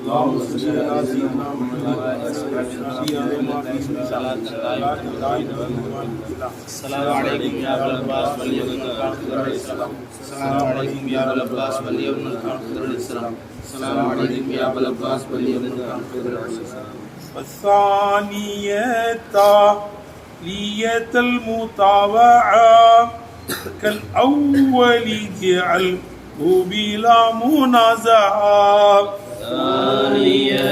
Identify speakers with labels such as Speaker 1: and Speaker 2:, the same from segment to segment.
Speaker 1: اللهم صل على سيدنا محمد السلام عليكم يا ابا العباس ولي السلام السلام عليكم يا ابا العباس ولي السلام السلام عليكم يا ابا العباس ولي السلام
Speaker 2: الثانية لية المطاوعة كالأول جعله بلا منازعة.
Speaker 1: ثانية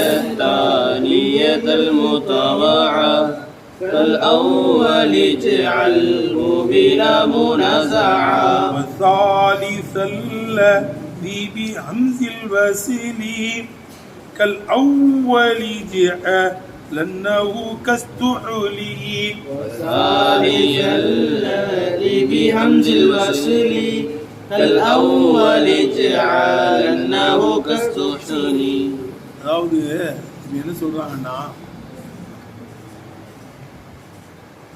Speaker 1: المطاوعة كالأول جعله بلا منازعة.
Speaker 2: والثالث الذي بهمز الوصل كالأول جعلنه كاستعلي.
Speaker 1: والثاني الذي بهمز الوصل كالأول جعلنه كاستعلي.
Speaker 2: அதாவது என்ன சொல்றாங்கன்னா,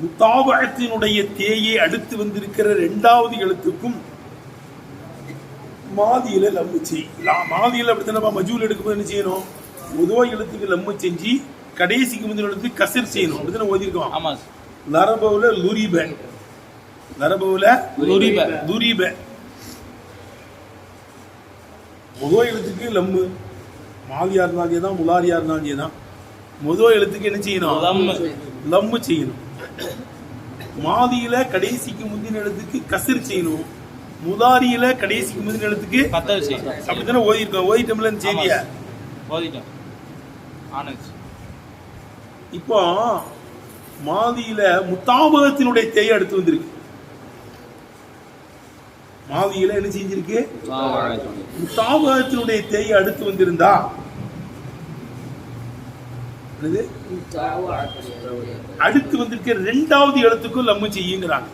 Speaker 2: முத்தாபஅத்தினுடைய தேயை அடுத்து வந்திருக்கிற இரண்டாவது எழுத்துக்கும் மாதியில லம்மு செய்யலாம். மாதியில அப்படித்தானப்பா மஜூல் எடுக்கும்போது என்ன செய்யணும்? முதல் எழுத்துக்கு லம்மு செஞ்சு கடைசிக்கு முந்தின எழுத்துக்கு கசர் செய்யணும். அப்படித்தானே ஓதிருக்கோம்.
Speaker 1: ஆமா.
Speaker 2: லரபவுல லுரிப, லரபவுல லுரிப முதல் எழுத்துக்கு லம்மு, மாதியா இருந்தாலே தான், முலாரியா இருந்தாலே தான். முதல் எழுத்துக்கு என்ன செய்யணும்? லம்மு செய்யணும். மாதியில கடைசிக்கு முந்தின எழுத்துக்கு கசர் செய்யணும். முதாரியில கடைசிக்கு முந்தின எழுத்துக்கு அப்படித்தானே ஓதிருக்கோம். ஓதிட்டோம்ல செய்திய இப்போ மாதியில முத்தாபகத்தினுடைய தேயை அடுத்து வந்திருக்கு. மாதியில என்ன செஞ்சிருக்கு? முத்தாபகத்தினுடைய தேயை அடுத்து வந்திருந்தா அடுத்து வந்திருக்க இரண்டாவது எழுத்துக்கும் லம்மு செய்யுங்கிறாங்க.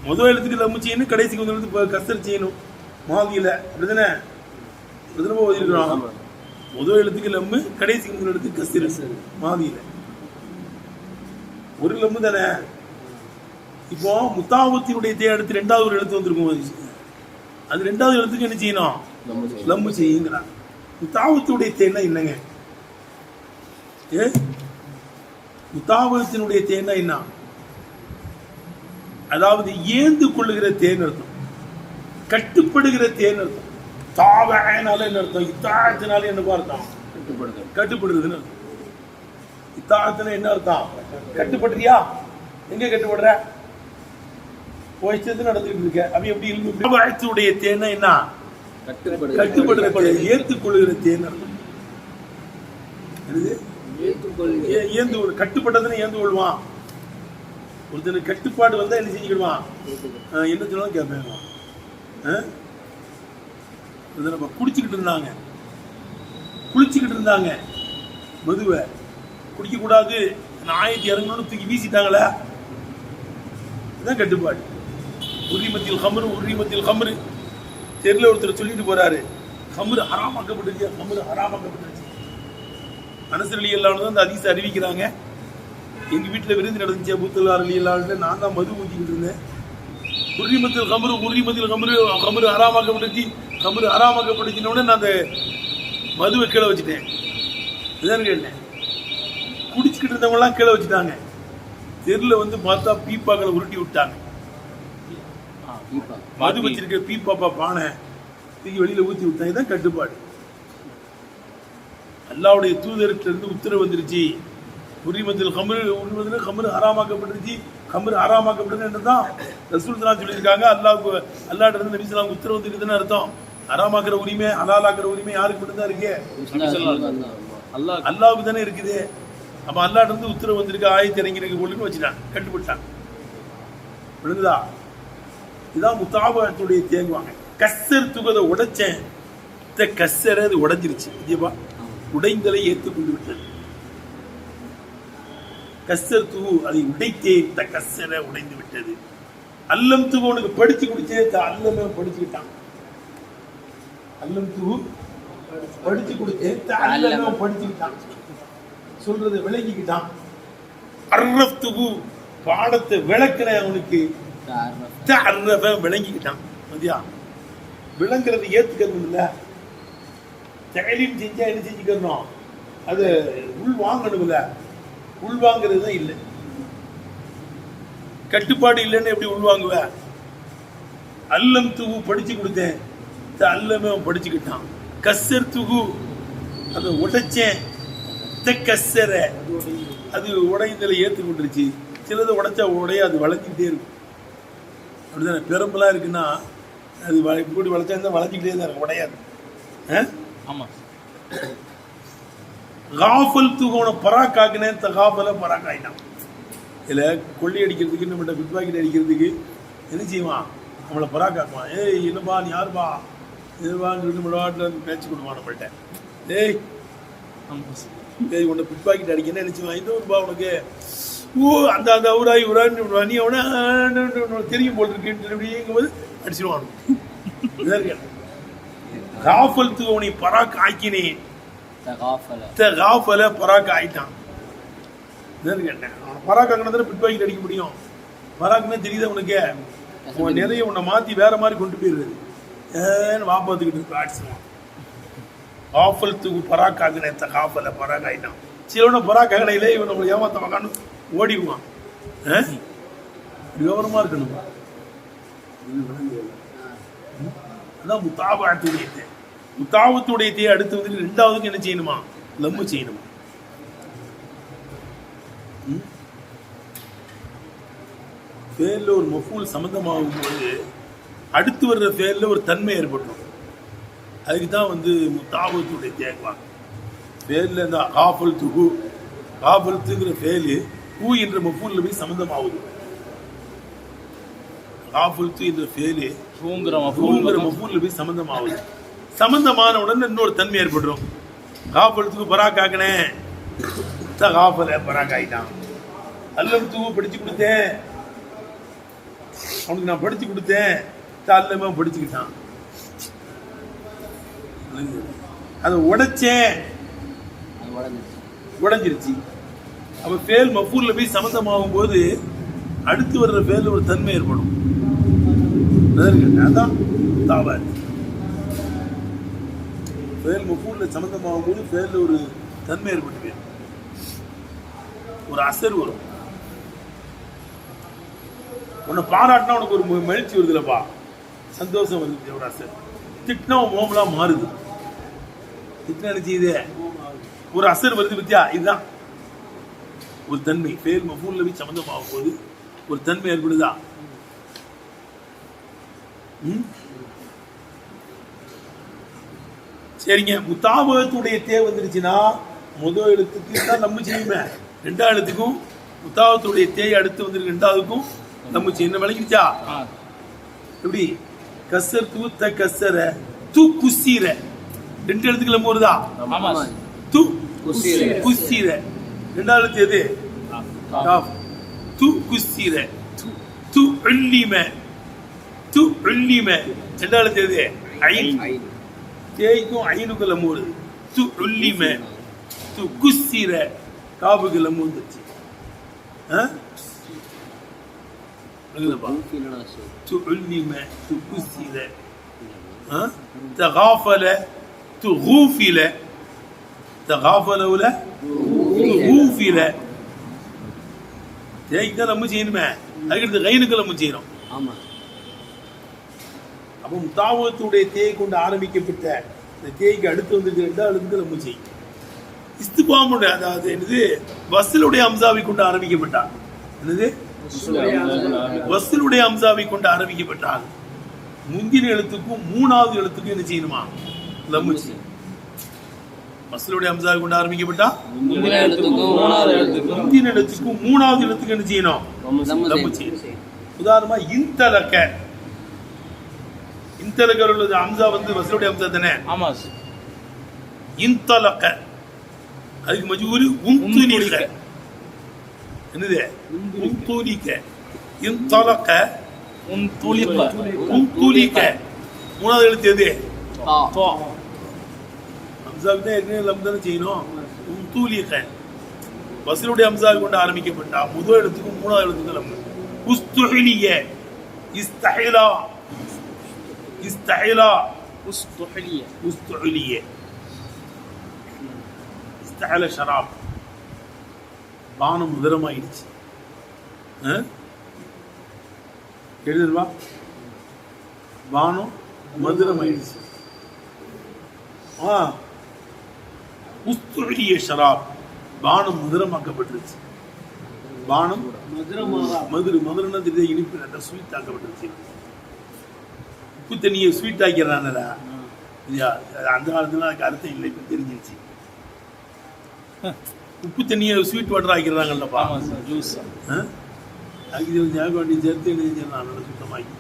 Speaker 2: முதல் எழுத்துக்கு லம்மு செய்யணும், கடைசிக்கு வந்து எழுத்து கசர் செய்யணும். மாதியில அப்படிதானே ஓதிருக்கிறோம். முதல் எழுத்துக்கு லம்மு, கடைசிக்கு முதல் எழுத்துக்கு கசர். மாதியில ஒரு லம்மு தானே. இப்போ முத்தாபத்தினுடைய தேவை அடுத்து இரண்டாவது ஒரு எழுத்து வந்திருக்கும். அது இரண்டாவது எழுத்துக்கு என்ன செய்யணும்? லம்மு செய்யுங்கிறாங்க. முத்தாபத்தினுடைய தேன்னா என்னங்க? முத்தாபத்தினுடைய தேன்னா என்ன? அதாவது ஏந்து கொள்ளுகிற தேன் அர்த்தம், கட்டுப்படுகிற தேன் அர்த்தம். தாவனால என்ன அர்த்தம்? இத்தாத்தினால என்ன அர்த்தம்? கட்டுப்படுறதுன்னு அர்த்தம். இத்தாத்தின என்ன அர்த்தம்? கட்டுப்படுறியா? எங்க கட்டுப்படுற? நடந்துட்டு இருக்க. அப்ப எப்படி இல்முடைய தேன்னா என்ன? கட்டுப்படுற, ஏத்துக்கொள்ளுகிற தேன் அர்த்தம். ஏந்து கட்டுப்பட்டதுன்னு ஏந்து கொள்வான். ஒருத்தனுக்கு கட்டுப்பாடு வந்தா என்ன செஞ்சுக்கிடுவான்? என்ன சொன்னாலும் கேட்பேன். குடிச்சுக்கிட்டு இருந்தாங்க மதுவை குடிக்க கூடாது, ஆயத்தி இறங்கணும்னு தூக்கி வீசிட்டாங்களே, இதுதான் கட்டுப்பாடு. உரிமத்தில் ஹம்ரு தெருல ஒருத்தர் சொல்லிட்டு போறாரு, ஹம்ரு ஹராமாக்கப்பட்டுருச்சு. அனசர் எல்லாம் அந்த ஹதீஸை அறிவிக்கிறாங்க. எங்க வீட்டுல விருந்து நடந்துச்சு, அபூத்தல்லார் எல்லாம் நான் தான் மது ஊற்றிக்கிட்டு இருந்தேன். உரிமத்தில் ஹம்ரு ஹராமாக்கப்பட்டுச்சுன்னு நான் அந்த மதுவை கீழே வச்சுட்டேன். இதுதான் கேட்டேன். குடிச்சுக்கிட்டு இருந்தவங்க எல்லாம் கீழே வச்சுட்டாங்க. தெருல வந்து பார்த்தா பீப்பாக்களை உருட்டி விட்டாங்க. மது வச்சிருக்க பீப்பாப்பா பானை தூக்கி வெளியில ஊத்தி விட்டாங்க. இதுதான் கட்டுப்பாடு. அல்லாஹ்வுடைய தூதர்கிட்ட இருந்து உத்தரவு வந்துருச்சு. உரிமத்தில் ஹம்ரு ஹராமாக்கப்பட்டுருச்சு, ஹம்ரு ஹராமாக்கப்பட்டதுதான் ரசூல் சொல்லியிருக்காங்க. அல்லாஹ்ட்ட இருந்து நபி ஸல்லல்லாஹு உத்தரவு வந்துருக்குதுன்னு அர்த்தம். ஹராமாக்குற உரிமை, ஹலாலாக்குற உரிமை யாருக்கு மட்டும்தான் இருக்கு? அல்லாஹ்வுக்கு தானே இருக்குது. அப்ப அல்லாஹ்ட்ட இருந்து உத்தரவு வந்திருக்கு, ஆயத்து இறங்கிருக்கு போலுன்னு வச்சுட்டான், கட்டுப்பட்டான். விழுந்தா? இதான் முத்தாபத்துடைய தேங்குவாங்க. கஸ்ஸர் துகதை உடைச்சேன், கஸ்ஸர அது உடைஞ்சிருச்சு. உடைந்தலை ஏற்றுக்கொண்டு விட்டது. கஸ்ஸர் துகு அதை உடைத்தேன், கஸ்ஸர உடைந்து விட்டது. அல்லம் துகு உனக்கு படிச்சு கொடுத்தேன், அல்லமே படிச்சுக்கிட்டான். அல்லம் துகு படிச்சு கொடுத்தேன், அல்லமே படிச்சுக்கிட்டான். சொல்றதை விளங்கிக்கிட்டான். அர்ரஃப் துகு பாடத்தை விளக்கின அவனுக்கு விளங்கிக்கிட்டான். மதியா விளங்குறது ஏத்துக்கிறது இல்ல. தகலீம் செஞ்சா என்ன செஞ்சுக்கிறோம், அது உள் வாங்கணும் இல்ல, உள் வாங்குறது தான் இல்லை. கட்டுப்பாடு இல்லைன்னு எப்படி உள்வாங்குவ? அல்லம் துகு படிச்சு கொடுத்தேன், அல்லமே அவன் படிச்சுக்கிட்டான். கஸ்ஸர் துகு அதை உடைச்சேன், கஸ்ஸர அது உடைந்தல ஏற்றுக்கொண்டுருச்சு. சிலதை உடைச்சா உடைய அது வளைஞ்சிக்கிட்டே இருக்கும். அப்படிதானே? பெரும்பெல்லாம் இருக்குன்னா அது இப்படி வளைச்சா இருந்தால் வளைஞ்சிக்கிட்டே தான் இருக்கும், உடையாது.
Speaker 1: ஆமாம்.
Speaker 2: காஃபல் தூக்கோன பராக்காக்குனேன், தகாஃபல பராக்காயிட்டான். இதில் கொள்ளி அடிக்கிறதுக்கு நம்மகிட்ட பிட்பாக்கெட் அடிக்கிறதுக்கு என்ன செய்வான், நம்மளை பராக்காக்குவான். ஏய் என்னப்பா நீ யாருப்பா இதுவான்னு சொல்லிட்டு நம்மளோட்டில் பேச்சு கொடுவான் நம்மள்கிட்ட. ஏய் ஏய் உன்னை பிட்பாக்கெட் அடிக்கணும்னு நினச்சிவான். இது ஒருபா உனக்கு ஓ அந்த அந்த ஊராய் ஊரான்னு நீ அவனை தெரியும் போல் இருக்குன்னு அப்படிங்கும்போது அடிச்சிடுவான். காஃபல் தூவனை பராக் ஆக்கினேன், பராக் ஆயிட்டான். கேட்டேன் அவனை பராக் ஆக்கினதான பிட்பாக்கெட் அடிக்க முடியும். பராக்குன்னு தெரியுது உனக்கு, உன் நிறைய உன்னை மாற்றி வேற மாதிரி கொண்டு போயிடுறது. ஏன்னு வாப்பாத்துக்கிட்டு அடிச்சிடுவான். காஃபல் தூக்கு பராக் ஆகினேன், காஃபல பராக் ஆயிட்டான். சிலவனை பராக் ஆகணையிலே இவன் நம்மளை ஏமாத்த மகான்னு ஓடிடுவான். விவரமா இருக்கணும். அதான் முத்தாபத்துடைய தே. முத்தாபத்துடைய தே அடுத்து வந்து ரெண்டாவதுக்கு என்ன செய்யணுமா, லம்மு செய்யணுமா. ஃபேல்ல ஒரு மஃபூல் சம்பந்தமாகும் போது அடுத்து வர்ற ஃபேல்ல ஒரு தன்மை ஏற்படும். அதுக்கு தான் வந்து முத்தாபத்துடைய தேக்குவாங்க. ஃபேல்ல இந்த காஃபல் துகு, காஃபல் துங்கிற ஃபேலு ஹூ என்ற மஃபூல்ல போய் சம்பந்தமாகுது. காஃபல் து என்ற ஃபேலு ஹூங்கிற மஃபூல்ல போய் சம்பந்தமாகுது. சம்பந்தமான உடனே இன்னொரு தன்மை ஏற்பட்டுரும். காஃபல் துகு பராக் ஆக்கினே, காஃபல பராக் ஆயிட்டான். அல்லம் துகு படிச்சு கொடுத்தேன், அவனுக்கு நான் படிச்சு கொடுத்தேன், அல்லமா படிச்சுக்கிட்டான். அதை உடைச்சேன், உடைஞ்சிருச்சு. அப்ப ஃபேல் மஃபூல்ல போய் சம்பந்தமாகும் போது அடுத்து வர்ற ஃபேல்ல ஒரு தன்மை ஏற்படும். அதான் தாவல். ஃபேல் மஃபூல்ல சம்பந்தமாகும் போது ஃபேல்ல ஒரு தன்மை ஏற்பட்டு ஒரு அசர் வரும். உன்னை பாராட்டினா உனக்கு ஒரு மகிழ்ச்சி வருதுலப்பா, சந்தோஷம் வருது. ஒரு அசர் திட்டினா மோமலா மாறுது. திட்டினா என்ன செய்யுது, ஒரு அசர் வருது பத்தியா. இதுதான் ஒரு தன்மை. ஃபேல் மஃபூல்ல போய் சம்பந்தமாகும் போது ஒரு தன்மை ஏற்படுதா. சரிங்க. முத்தாபத்துடைய தேவை வந்துருச்சுன்னா முதல் எழுத்துக்கு தான் நம்ம செய்யுமே, ரெண்டாவது எழுத்துக்கும் முத்தாபத்துடைய தேவை அடுத்து வந்துருக்கு, ரெண்டாவதுக்கும் நம்ம செய்யணும். விளங்கிடுச்சா? எப்படி கஸ்ஸர் தூ த கஸ்ஸர து குஸ்ஸீர ரெண்டு எழுத்துக்கு நம்ம வருதா. து குஸ்ஸீர ரெண்டாவது எழுத்து எது, காஃப். து குஸ்ஸீர து உல்லிம, து உல்லிம ரெண்டாவது எழுத்து எது, ஐன். தேய்க்கும் ஐனுக்கு நம்ம வருது. து உல்லிம து குஸ்ஸீர காஃபுக்கு நம்ம வந்துச்சு. تعلم تكسل تغافل تغوفل تغافل ولا تغوفل தேய்க்கு தான் நம்ம செய்யணுமே, அதுக்கடுத்து கைனுக்கு நம்ம செய்யணும். அப்போ முத்தாவத்துடைய தேய் கொண்டு ஆரம்பிக்கப்பட்ட இந்த தேய்க்கு அடுத்து வந்து ரெண்டாவது நம்ம செய்யும். இஸ்திபாமுடைய அதாவது என்னது வஸ்லுடைய அம்சாவை கொண்டு ஆரம்பிக்கப்பட்டார். என்னது வஸ்லுடைய அம்சாவை கொண்டு ஆரம்பிக்கப்பட்டால் முந்தின எழுத்துக்கும் மூணாவது எழுத்துக்கும் என்ன செய்யணுமா, லம்மு செய்யும். வஸ்லுடைய அம்சாவை கொண்டு ஆரம்பிக்கப்பட்டா முந்தின எழுத்துக்கும் மூணாவது எழுத்துக்கு என்ன செய்யணும், லம்மு செய்யணும். உதாரணமா இன்தலக்க, இன்தலக்க உள்ளது அம்சா வந்து வஸ்லுடைய அம்சா தானே. ஆமா. இன்தலக்க அதுக்கு மஜ்ஹூல் உம்துனிக. என்னது உம்துனிக, இன்தலக உம்துலிக, உம்துலிக மூணாவது எழுத்து எது, தா. அம்சாவுக்கு என்ன லம் தான செய்யணும். உம்துலிக வஸ்லுடைய அம்சாவை கொண்டு ஆரம்பிக்கப்பட்டா முதல் எழுத்துக்கும் மூணாவது எழுத்துக்கும் லம். உஸ்துஹிலிய இஸ்தஹிலா இஸ்தஹலா
Speaker 1: உஸ்துஹலிய
Speaker 2: உஸ்துலிய இஸ்தஹல ஷராப் பானம் உதரமாயிடுச்சு. எழுதுவா பானம் மதுரமாயிடுச்சு. உஸ்துலிய ஷராப் பானம் மதுரமாக்கப்பட்டுருச்சு. பானம் மதுரம்னா தெரியுது, இனிப்பு நல்லா ஸ்வீட் ஆக்கப்பட்டுருச்சு. உப்பு தண்ணியை ஸ்வீட் ஆக்கிறானடா, அந்த காலத்துல அதுக்கு அர்த்தம் இல்லை, இப்போ தெரிஞ்சிருச்சு. உப்பு தண்ணியை ஸ்வீட் வாட்டர் ஆக்கிறாங்கல்லப்பா,
Speaker 1: ஜூஸ்.
Speaker 2: அதுக்கு இது ஞாபகம் வேண்டிய சேர்த்து என்ன செஞ்சிடலாம், நல்லா சுத்தமாக்கி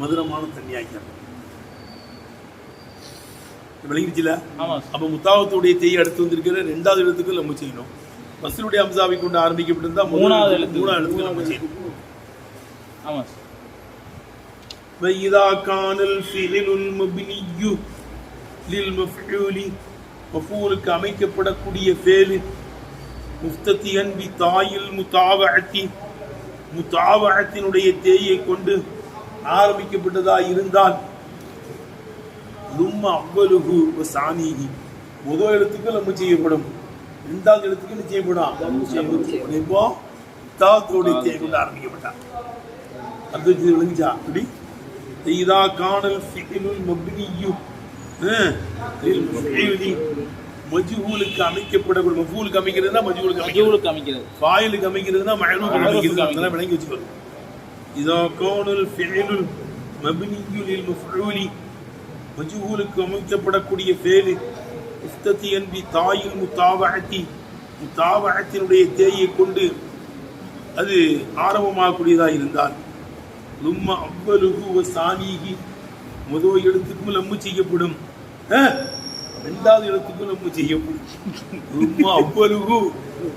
Speaker 2: மதுரமான தண்ணி ஆக்கிறாங்க. விளங்கிடுச்சுல? அப்ப முத்தாவத்துடைய தேய் அடுத்து வந்திருக்கிற 2வது எழுத்துக்கு நம்ம செய்யணும். பஸ்ஸினுடைய அம்சாவை கொண்டு ஆரம்பிக்கப்பட்டிருந்தா 3வது எழுத்துக்கு நம்ம செய்யணும். وَإِذَا كَانَ الْفِعْلُ الْمَبْنِيُّ لِلْمَفْعُولِ மஃபூலுக்கு அமைக்கப்படக்கூடிய ஃபேல் முஃப்ததியன் பி தாயில் முதாவஅத்தி முதாவஅத்தினுடைய தேயை கொண்டு ஆரம்பிக்கப்பட்டதா இருந்தால் லும்ம அவ்வலுஹு வ சானிஹி முதல் எழுத்துக்கு லம்மு செய்யப்படும், 2வது எழுத்துக்கு செய்யப்படும். இப்போ தாத்தோடைய தேயை கொண்டு ஆரம்பிக்கப்பட்டான். அது விளங்குச்சா? அப்படி إذا كان الفعل المبني للمفعول மஜ்ஹூலுக்கு அமைக்கப்படக்கூடிய மஃபூலுக்கு அமைக்கிறதுனா மஜ்ஹூலுக்கு அமைக்கிறது, ஃபாயிலுக்கு அமைக்கிறதுனா மஅலூலுக்கு அமைக்கிறது. அதெல்லாம் விளங்கி வச்சுக்கணும். إذا كان الفعل المبني للمفعول மஜ்ஹூலுக்கு அமைக்கப்படக்கூடிய ஃபேல் முஃப்ததியன் பி தாயில் முதாவஅத்தி முதாவஅத்தினுடைய தேயை கொண்டு அது ஆரம்பமாகக்கூடியதாக இருந்தால் லும்ம அவ்வலுஹு வ சானிஹி முதல் எழுத்துக்கும் லம்மு செய்யப்படும், 2வது எழுத்துக்கும் லம்மு செய்யப்படும். லும்ம அவ்வலுஹு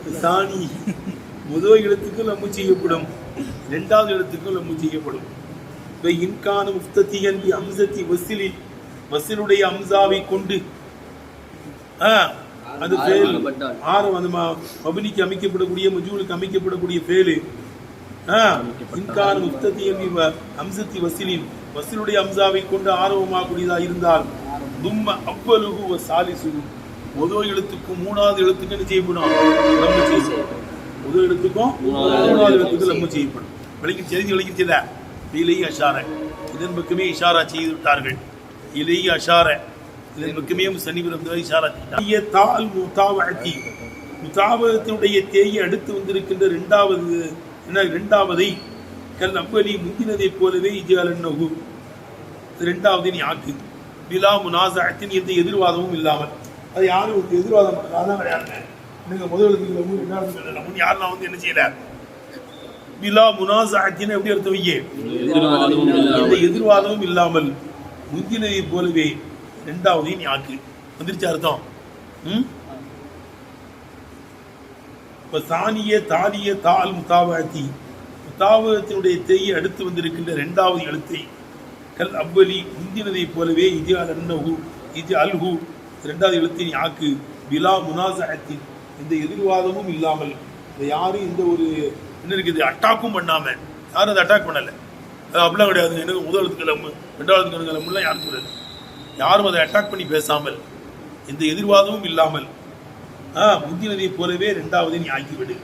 Speaker 2: வ சானிஹி முதல் எழுத்துக்கும் லம்மு செய்யப்படும், 2வது எழுத்துக்கும் லம்மு செய்யப்படும். வ இன்கான முஃப்ததியன் பி ஹம்ஸத்தி வஸ்லில் வஸ்லுடைய ஹம்ஸாவை கொண்டு அது ஃபேல் அந்த மப்னிக்கு அமைக்கப்படக்கூடிய மஜ்ஹூலுக்கு அமைக்கப்படக்கூடிய ஃபேல் இன்கான முஃப்ததியன் பி ஹம்ஸத்தி வஸ்லில் வஸ்லுடைய ஹம்ஸாவை கொண்டு ஆரம்பமாகக்கூடியதாக இருந்தால் தும்ம அவ்வலுஹு வ சாலிசுஹு முதல் எழுத்துக்கும் 3வது எழுத்துக்கும் என்ன செய்யப்படும், லம்மு செய்யப்படும். முதல் எழுத்துக்கும் 3வது எழுத்துக்கும் லம்மு செய்யப்படும். செய்தி விளங்கிச்சல. இலை அஷார இதன் பக்கமே இஷாரா செய்து விட்டார்கள். இலை அஷார இதன் பக்கமே சனிபுரம் இஷாரா செய்தார். முதாவஅத்தி முதாவஅத்தினுடைய தேயை அடுத்து வந்திருக்கின்ற 2வதை கல் அவ்வலி முந்தினதை போலவே இஜாலன்னஹு 2வது நீ ஆக்கு பிலா முனாஸஅத்தின் எந்த எதிர்வாதமும் இல்லாமல். அது யாரும் எதிர்வாதம் அதான் கிடையாது. நீங்க முதல் எழுத்துக்கு லம்மு 2வது லம்மு யாரெல்லாம் என்ன செய்யல பிலா முனாஸஅத்தின் எப்படி அர்த்தம் வையே, எந்த எதிர்வாதமும் இல்லாமல் முந்தினதை போலவே 2வது நீ ஆக்கு வந்துருச்சு அர்த்தம். சானிய தாலிய தால் முதாவஅத்தி முதாவஅத்தினுடைய தேயை அடுத்து வந்திருக்கின்ற 2வது எழுத்தை கல் அவ்வலி முந்தினதை போலவே இஜாலன்னஹு இஜஅல்ஹு 2வது எழுத்தை நீ ஆக்கு பிலா முனாஸஅத்தி எந்த எதிர்வாதமும் இல்லாமல். யாரும் இந்த ஒரு என்ன இருக்குது அட்டாக்கும் பண்ணாம யாரும் அதை அட்டாக் பண்ணலை. அப்படிலாம் கிடையாது. எனக்கு முதல் எழுத்துக்கு லம்மு 2வது எழுத்துக்கு லம்முலாம் யாரும் சொல்லலை. யாரும் அதை அட்டாக் பண்ணி பேசாமல் எந்த எதிர்வாதமும் இல்லாமல் முந்தினதை போலவே 2வது நீ ஆக்கிவிடு.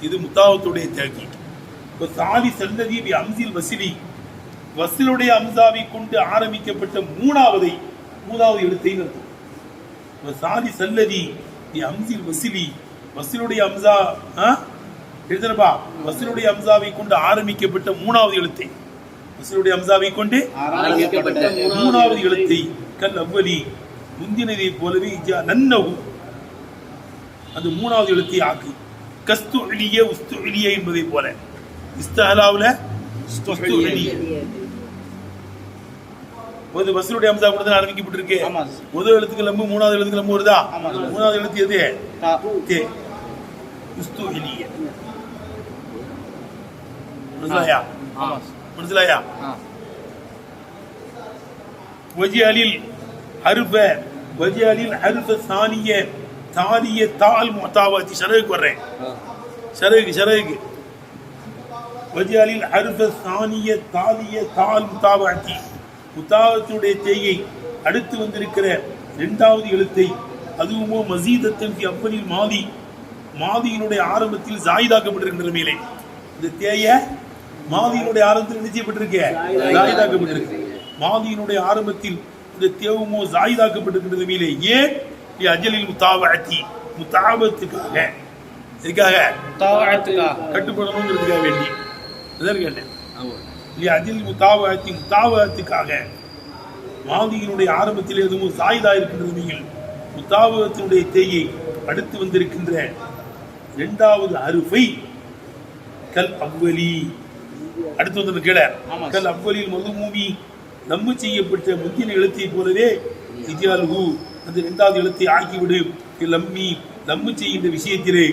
Speaker 2: இது முத்தாவத்துடைய தியாகி. இப்போ சாலி சல்லதி பி அம்சில் வசிலி வசிலுடைய அம்சாவை கொண்டு ஆரம்பிக்கப்பட்ட 3வது எழுத்தை நிறுத்தும். இப்போ சாலி சல்லதி பி அம்சில் வசிலி வசிலுடைய அம்சா எழுதுறப்பா வசிலுடைய அம்சாவை கொண்டு ஆரம்பிக்கப்பட்ட 3வது எழுத்தை வசிலுடைய அம்சாவை கொண்டு 3வது எழுத்தை கல் அவ்வலி முந்தினதை போலவே நன்னஹு அந்த 3வது எழுத்தை ஆக்கு. கஸ்துலிய உஸ்துலிய என்பதை போல இஸ்தஹலாவுல ஒரு வசூலுடைய அம்சா கூட தான் ஆரம்பிக்கப்பட்டிருக்கு. முதல் எழுத்துக்கு லம்மு 3வது எழுத்துக்கு லம்மு வருதா? 3வது எழுத்து எது? தே. உஸ்துலிய. மனசிலாயா? வஜிஅலில் ஹர்ஃப சானிய தாலிய தால் முதாவஅத்தி ஷரஹுக்கு வர்றேன். ஷரஹுக்கு வஜிஅலில் ஹர்ஃப சானிய தாலிய தால் முதாவஅத்தி முத்தாவத்துடைய தேயை அடுத்து வந்திருக்கிற இரண்டாவது எழுத்தை அதுவுமோ மசீதத்தின் அப்பனில் மாதியினுடைய ஆரம்பத்தில் ஜாயிதாக்கப்பட்டிருக்கிற மேலே இந்த தேய மாதியினுடைய ஆரம்பத்தில் நிச்சயப்பட்டிருக்க ஜாயிதாக்கப்பட்டிருக்கு. மாதியினுடைய ஆரம்பத்தில் இந்த தேவுமோ ஜாயிதாக்கப்பட்டிருக்கிற மேலே ஏன் அஜலில் முத்தாபத்துக்காக இதுக்காக கட்டுப்படணுங்கிறதுக்காக வேண்டி கேட்டேன். அஜில் முத்தாபத்துக்காக மாதியினுடைய ஆரம்பத்தில் எதுவும் சாயுதா இருக்கின்றது. நீங்கள் முத்தாபத்தினுடைய தேயை அடுத்து வந்திருக்கின்ற இரண்டாவது அருஃபை கல் அவ்வலி அடுத்து வந்து கேட கல் அவ்வலில் மதுமூமி நம்ம செய்யப்பட்ட முந்தின எழுத்தை போலவே இஜால்ஹு அந்த இரண்டாவது எழுத்தை ஆக்கிவிடு. லம்மி நம்ம செய்கின்ற விஷயத்திலே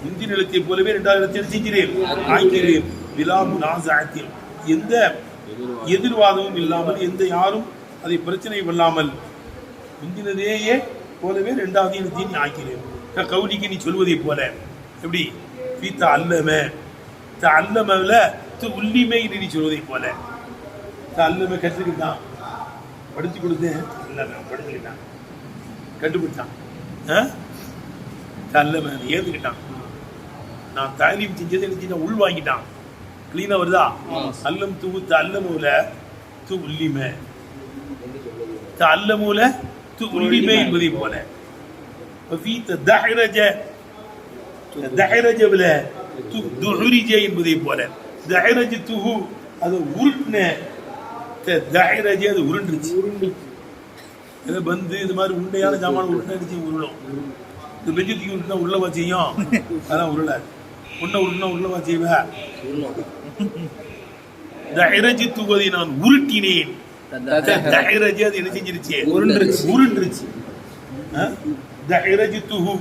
Speaker 2: முந்தின எழுத்தை போலவே இரண்டாவது எழுத்தை செஞ்சிறேன் ஆக்கிறேன். விலாமு நாசாத்தில் எந்த எதிர்வாதமும் இல்லாமல் எந்த யாரும் அதை பிரச்சனை இல்லாமல் முந்தினதேயே போலவே இரண்டாவது எழுத்தை நீ ஆக்கிறேன். கவுலிக்கு நீ சொல்வதை போல எப்படி பீத்த அல்லம அல்லமல உள்ளிமை நீ சொல்வதை போல அல்லம கற்றுக்கிட்டான் படிச்சு கொடுத்தேன் அல்லம படிச்சுக்கிட்டான் கண்டுபிடிச்சான் அல்லம ஏந்துக்கிட்டான். நான் தாலீம் செஞ்சதை நினைச்சு உள் வாங்கிட்டான். கிளீனா வருதா? அல்லம் தூத்த அல்லமூல து உள்ளிமை அல்லமூல து உள்ளிமை என்பதை போல என்பதை போல அது உருட்டுன அது உருண்டுச்சு. பந்து இது மாதிரி உண்டையான ஜாமான உருட்டு உருளும். இந்த பெஞ்சத்துக்கு உருட்டுனா உள்ளவா செய்யும், அதான் உருளாது. உன்ன உருட்டுனா உள்ளவா செய்வ. தஹரஜத்துவதை நான் உருட்டினேன். தஹரஜ அது என்ன செஞ்சிருச்சு? உருண்டுருச்சு. தஹரஜத்துஹு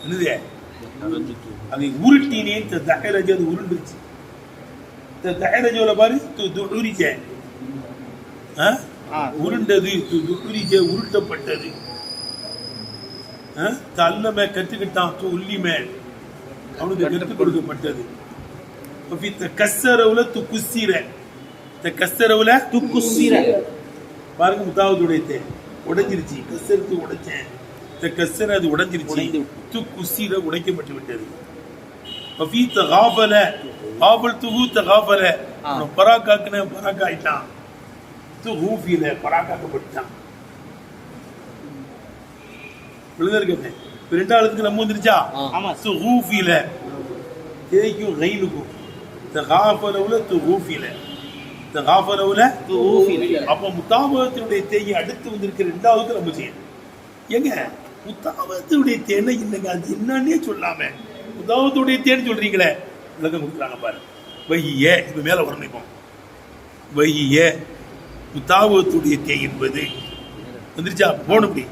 Speaker 2: என்னது? அதை உருட்டினேன். தஹரஜ அது உருண்டுருச்சு. தஹரஜோல பாரு துஹரிஜ உருண்டது, துஹரிஜ உருட்டப்பட்டது. தல்லம கற்றுக்கிட்டான், உள்ளிமே அவனுக்கு கற்றுக் கொடுக்கப்பட்டது. கஸ்ஸரவுல துக்குஸ்ஸிர கஸ்ஸரவுல துக்குஸ்ஸிர பாருங்க முத்தாவதுடைய உடைஞ்சிருச்சு. கஸ்ஸரத்து உடைச்சேன். கஸ்ஸர அது உடைஞ்சிருச்சு. துக்குஸ்ஸிர உடைக்கப்பட்டு விட்டது. ஃபீ தகாஃபல காஃபல்துஹு தகாஃபல பராக்காக்குன பராக்கா ஆயிட்டான். துஹூஃபில பராக்காக்கப்பட்டான். விழுந்திருக்கேன். இரண்டாளுக்கு நம்ம வந்துருச்சா? ஆமா. துஹூஃபில தேய்க்கும் கைனுக்கும் தகாஃபலவுல துஹூஃபில தகாஃபலவுல துஹூஃபில. அப்ப முத்தாபத்தினுடைய தேயை அடுத்து வந்திருக்கிற இரண்டாவது நம்ம செய்யணும். ஏங்க முத்தாபத்துடைய தேனை இல்லைங்க, அது என்னன்னே சொல்லாம முத்தாபத்துடைய தேன்னு சொல்றீங்களே, விளக்கம் கொடுக்குறாங்க பாரு. வஹிய இப்ப மேல வரணும். இப்போ வஹிய முத்தாபத்துடைய தேய் என்பது வந்துருச்சா? போனபடி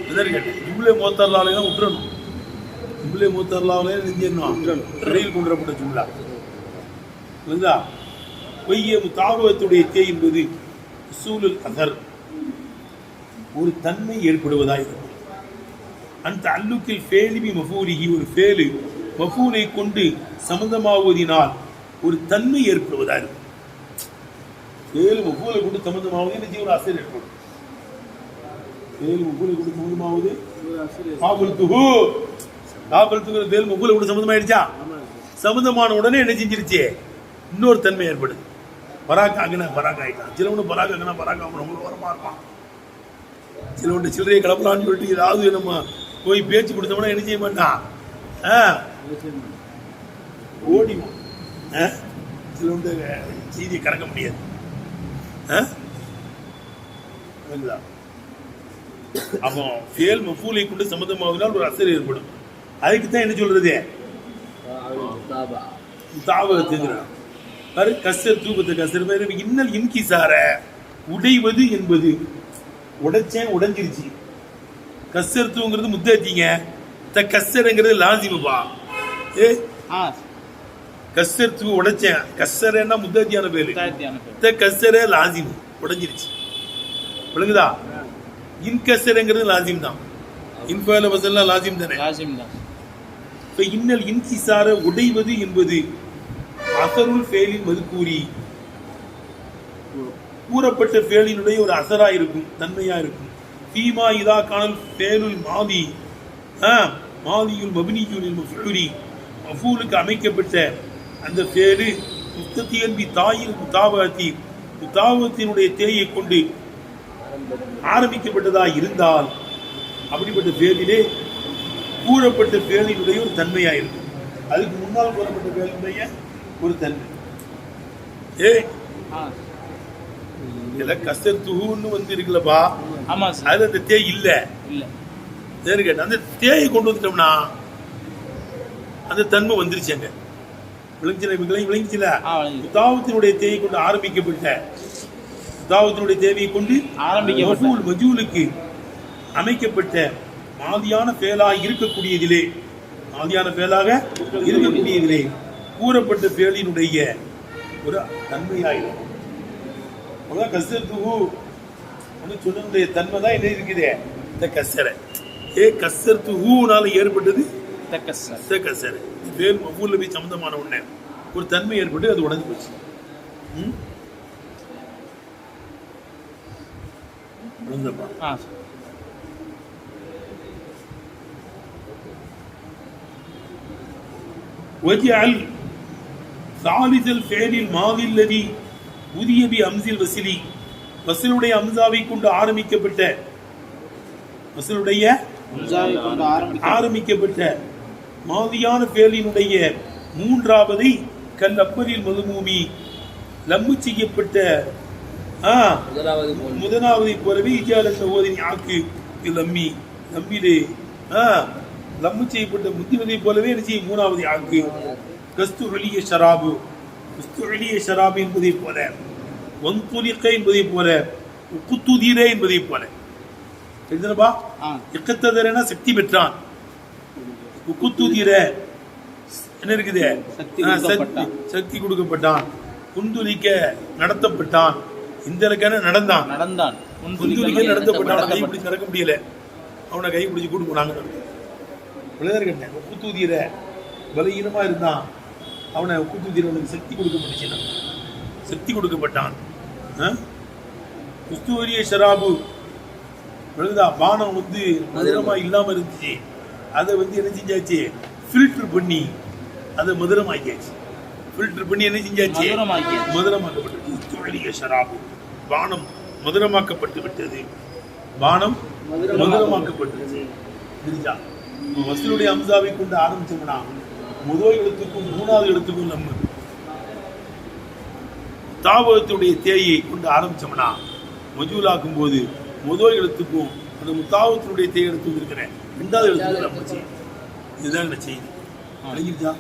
Speaker 2: கேட்டேன். ஜும்லே மோத்தர்லாலாம் விட்டுறணும். ஜும்லே மோத்தர்லாலே நெஞ்சிடணும். ரயில் கொண்டுறப்பட்ட ஜும்லா இல்லைங்களா? வஹிய முத்தாபத்துடைய தேய் என்பது உசூலுல் அஸர் ஒரு தன்மை ஏற்படுவதாக இருக்கும். அந்த அல்லுக்கில் ஃபேலிபி மஃபூலிஹி ஒரு ஃபேலு மஃபூலை கொண்டு சம்பந்தமாவதினால் ஒரு தன்மை ஏற்படுவதாக இருக்கும். ஃபேலு மஃபூலை கொண்டு சம்பந்தமாவது என்ன ஒரு அசர் ஏற்படும். ஃபேலு மஃபூலை கொண்டு சம்பந்தமாவது காபல்துஹு காபல்துஹு ஃபேலு மஃபூலை கொண்டு சம்பந்தமாயிடுச்சா? சம்பந்தமான உடனே என்ன செஞ்சிருச்சு? இன்னொரு தன்மை ஏற்படுது. பராக்காக்குனா பராக்கா ஆயிட்டான். சிலவனு பராக்காக்குனா பராக்கா ரொம்ப ஓரமா இருப்பான். சிலவன் சில்லறையை கிளப்பலான்னு சொல்லிட்டு ஏதாவது நம்ம போய் பேச்சு கொடுத்தோம்னா என்ன செய்ய மாட்டான்? ஓடிவோம். சிலவன் செய்தியை கறக்க முடியாது. அப்போ ஃபேல் மஃபூலை கொண்டு சம்பந்தமாவதால் ஒரு அசர் ஏற்படும். அதுக்கு தான் என்ன சொல்றது? தாவகத்துங்கிறான். கஸ்ஸர் தூபத்தை கஸ்ஸர் பேர் இன்னல் இன்கிசார உடைவது என்பது உடைச்சேன் உடைஞ்சிருச்சு. கஸ்ஸர் தூங்கிறது முத்தாச்சிங்க. கஸ்ஸருங்கிறது லாசிமுப்பா. கஸ்ஸர் தூ உடைச்சேன். கஸ்ஸரன்னா முத்தாச்சியான பேரு. கஸ்ஸர லாசிமு உடைஞ்சிருச்சு. விளங்குதா? இன்கஸ்ஸருங்கிறது லாசிம் தான். இன்ஃபால வசல்லாம் லாசிம் தானே. இப்ப இன்னல் இன்கிசார உடைவது என்பது அசருல் ஃபேலின் மதுக்கூரி கூறப்பட்ட ஃபேலினுடைய ஒரு அசரா இருக்கும், தன்மையா இருக்கும். ஃபீமா இதா கானல் ஃபேலுல் மாதி மாதியுல் மப்னியுல் மஃஊலி மஃஊலுக்கு அமைக்கப்பட்ட அந்த ஃபேலு முஸ்தத்தியன் பி தாயில் முதாவத்தினுடைய தேயை கொண்டு ஆரம்பிக்கப்பட்டதா இருந்தால் அப்படிப்பட்ட ஃபேலிலே கூறப்பட்ட ஃபேலினுடைய ஒரு தன்மையா இருக்கும். அதுக்கு முன்னால் கூறப்பட்ட ஃபேலினுடைய ஒரு தன்மை. இதுல கஸ்தூன்னு வந்து இருக்குல்லப்பா, அது அந்த தேய் இல்ல கேட்ட அந்த தேயை கொண்டு வந்துட்டோம்னா அந்த தன்மை வந்துருச்சு. விளங்கிச்சுல முதாவத்தினுடைய தேயை கொண்டு ஆரம்பிக்கப்பட்ட முதாவத்தினுடைய தேவையை கொண்டு மஜூலுக்கு அமைக்கப்பட்ட மாதியான ஃபேலாக இருக்கக்கூடியதிலே கூறப்பட்ட ஃபேலினுடைய ஒரு தன்மையாயிரும். சொன்னுடைய தன்மை தான் என்ன இருக்குது, இந்த கசர கசர்த்துனால ஏற்பட்டது கசர பேர் மஃஊல்ல போய் சம்பந்தமான உடனே ஒரு தன்மை ஏற்பட்டு அது உடஞ்சு போச்சு. وجعل ثالث الفعل الماضي الذي புதிய பி அம்சில் வசிலி வசிலுடைய அம்சாவை கொண்டு ஆரம்பிக்கப்பட்ட மாதியான ஃபேலினுடைய மூன்றாவதை கல் அப்பரில் மதுமூமி லம்மு செய்யப்பட்ட முதலாவதை போலவே இஜாலத்த ஓதினி ஆக்கு லம்மி லம்மிலே லம்மு செய்யப்பட்ட முத்தினதை போலவே என்ன செய்யும் மூணாவதை ஆக்கு கஸ்துலிய ஷராபு ஷராபு என்பதை போல வந்துலிக்க என்பதை போல குத்துதீர என்பதை போல தெரியுதுப்பா. இக்கத்ததரனா சக்தி பெற்றான், குத்துதீர என்ன இருக்குது சக்தி கொடுக்கப்பட்டான், குந்துலிக்க நடத்தப்பட்டான், இந்த நடந்தான் குந்துலிக்க நடத்தப்பட்டான். கை பிடிச்சு நடக்க முடியல, அவனை கை பிடிச்சு கூட்டு போனாங்க. குத்துதீர பலகீனமா இருந்தான், அவனை குத்துதீரனுக்கு சக்தி கொடுக்கப்பட்டான். குஸ்தூரிய ஷராபு பானம் வந்து மதுரமா இல்லாம இருந்துச்சு, அதை வந்து என்ன செஞ்சாச்சு ஃபில்டர் பண்ணி அதை மதுரமாக்கியாச்சு. ஃபில்டர் பண்ணி என்ன செஞ்சாச்சு மதுரமாக்கப்பட்டது. குஸ்தூரிய ஷராபு பானம் மதுரமாக்கப்பட்டு விட்டது, மதுரமாக்கப்பட்டது. தெரிஞ்சா வசூலுடைய அம்சாவை கொண்டு ஆரம்பிச்சோம்னா முதல் எழுத்துக்கும் மூணாவது எழுத்துக்கும் நம்ம தாவகத்துடைய தேயை கொண்டு ஆரம்பிச்சோம்னா மஜூலாக்கும் போது முதல் எழுத்துக்கும் அந்த முத்தாவத்தினுடைய தேய் எடுத்து இருக்கிறேன் ரெண்டாவது எழுத்துக்கும் நம்ம செய்யும். இதுதான் என்ன செய்தி. அழகிருச்சா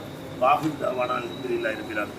Speaker 2: வாகில் தாவானா இருக்கிறார்.